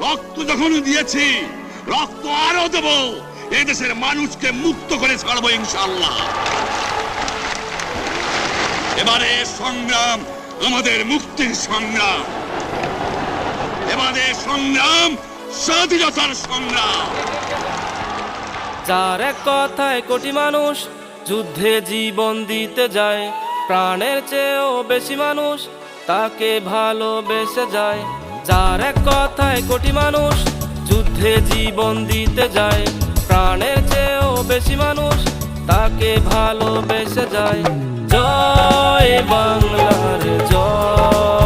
রক্ত যখন দিয়েছি, রক্ত আরো দেব। এদেশের মানুষকে মুক্ত করে ছাড়বো ইনশাআল্লাহ। এবারে সংগ্রাম আমাদের মুক্তির সংগ্রাম, এবারে সংগ্রাম স্বাধীনতার সংগ্রাম। যার এক কথায় কোটি মানুষ যুদ্ধে জীবন দিতে যায়, প্রাণের চেয়েও বেশি মানুষ তাকে ভালোবেসে যায়। যার এক কথায় কোটি মানুষ যুদ্ধে জীবন দিতে যায়, প্রাণের চেয়েও বেশি মানুষ তাকে ভালোবেসে যায়। জয় বাংলার জয়।